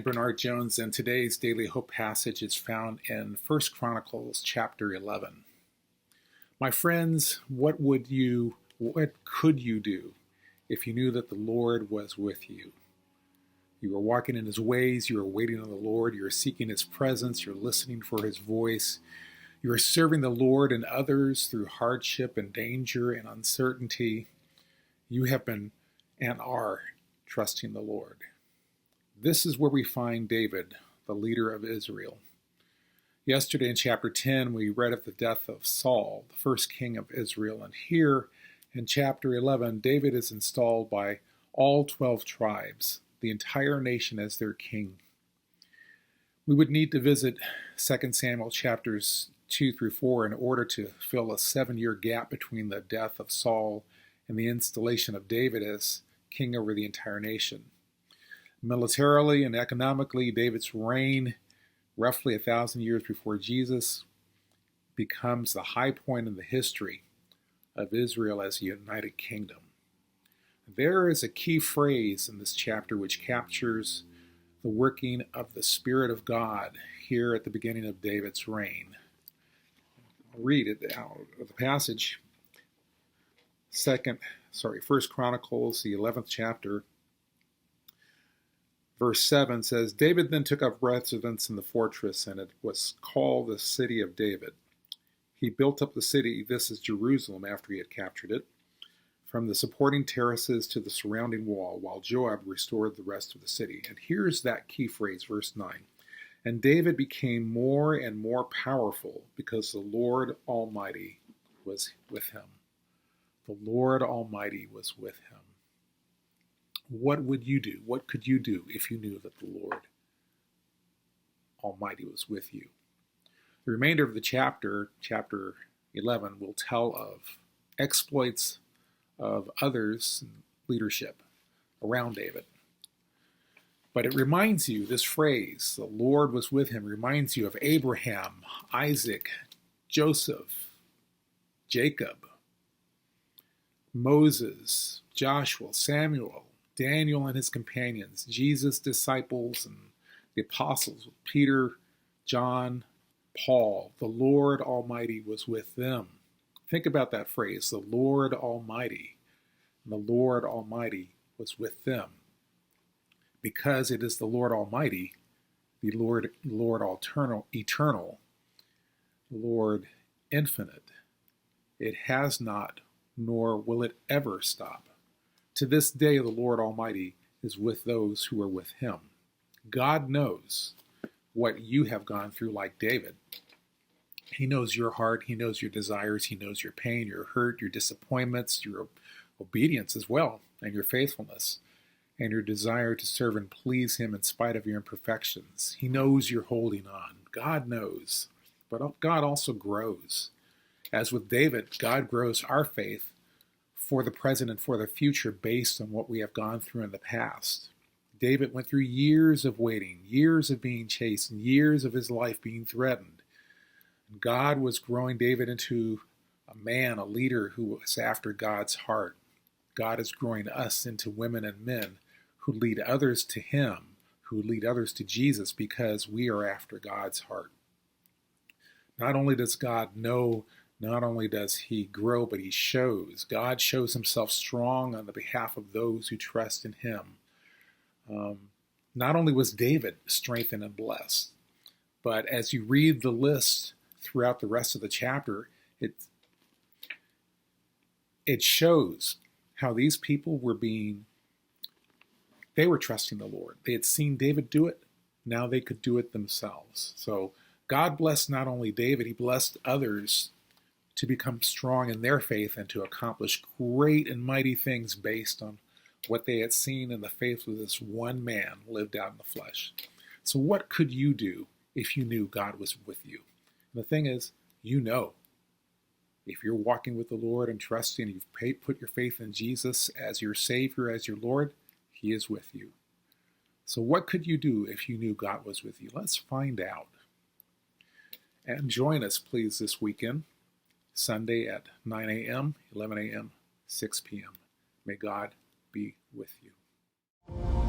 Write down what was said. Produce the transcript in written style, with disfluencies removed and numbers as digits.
I'm Bernard Jones, and today's Daily Hope passage is found in 1 Chronicles chapter 11. My friends, what could you do if you knew that the Lord was with you? You were walking in his ways, you were waiting on the Lord, you were seeking his presence, you're listening for his voice, you are serving the Lord and others through hardship and danger and uncertainty. You have been and are trusting the Lord. This is where we find David, the leader of Israel. Yesterday in chapter 10, we read of the death of Saul, the first king of Israel. And here in chapter 11, David is installed by all 12 tribes, the entire nation as their king. We would need to visit 2 Samuel chapters 2 through 4 in order to fill a 7-year gap between the death of Saul and the installation of David as king over the entire nation. Militarily and economically, David's reign, roughly 1,000 years before Jesus, becomes the high point in the history of Israel as a united kingdom. There is a key phrase in this chapter which captures the working of the Spirit of God here at the beginning of David's reign. I'll read it out of the passage. 1 Chronicles, the 11th chapter. Verse 7 says, David then took up residence in the fortress, and it was called the city of David. He built up the city, this is Jerusalem, after he had captured it, from the supporting terraces to the surrounding wall, while Joab restored the rest of the city. And here's that key phrase, verse 9. And David became more and more powerful because the Lord Almighty was with him. The Lord Almighty was with him. What would you do? What could you do if you knew that the Lord Almighty was with you? The remainder of the chapter 11, will tell of exploits of others in leadership around David. But it reminds you, this phrase, the Lord was with him, reminds you of Abraham, Isaac, Joseph, Jacob, Moses, Joshua, Samuel, Daniel and his companions, Jesus' disciples and the apostles, Peter, John, Paul. The Lord Almighty was with them. Think about that phrase, the Lord Almighty. And the Lord Almighty was with them. Because it is the Lord Almighty, the Lord eternal, Lord infinite. It has not, nor will it ever stop. To this day, the Lord Almighty is with those who are with him. God knows what you have gone through like David. He knows your heart. He knows your desires. He knows your pain, your hurt, your disappointments, your obedience as well, and your faithfulness, and your desire to serve and please him in spite of your imperfections. He knows you're holding on. God knows. But God also grows. As with David, God grows our faith for the present and for the future based on what we have gone through in the past. David went through years of waiting, years of being chased, and years of his life being threatened. And God was growing David into a man, a leader who was after God's heart. God is growing us into women and men who lead others to him, who lead others to Jesus, because we are after God's heart. Not only does God know, not only does he grow, but he shows. God shows himself strong on the behalf of those who trust in him. Not only was David strengthened and blessed, but as you read the list throughout the rest of the chapter, it shows how these people they were trusting the Lord. They had seen David do it. Now they could do it themselves. So God blessed not only David, he blessed others to become strong in their faith and to accomplish great and mighty things based on what they had seen in the faith of this one man lived out in the flesh. So what could you do if you knew God was with you? And the thing is, you know. If you're walking with the Lord and trusting, you've put your faith in Jesus as your Savior, as your Lord, he is with you. So what could you do if you knew God was with you? Let's find out. And join us, please, this weekend. Sunday at 9 a.m., 11 a.m., 6 p.m. May God be with you.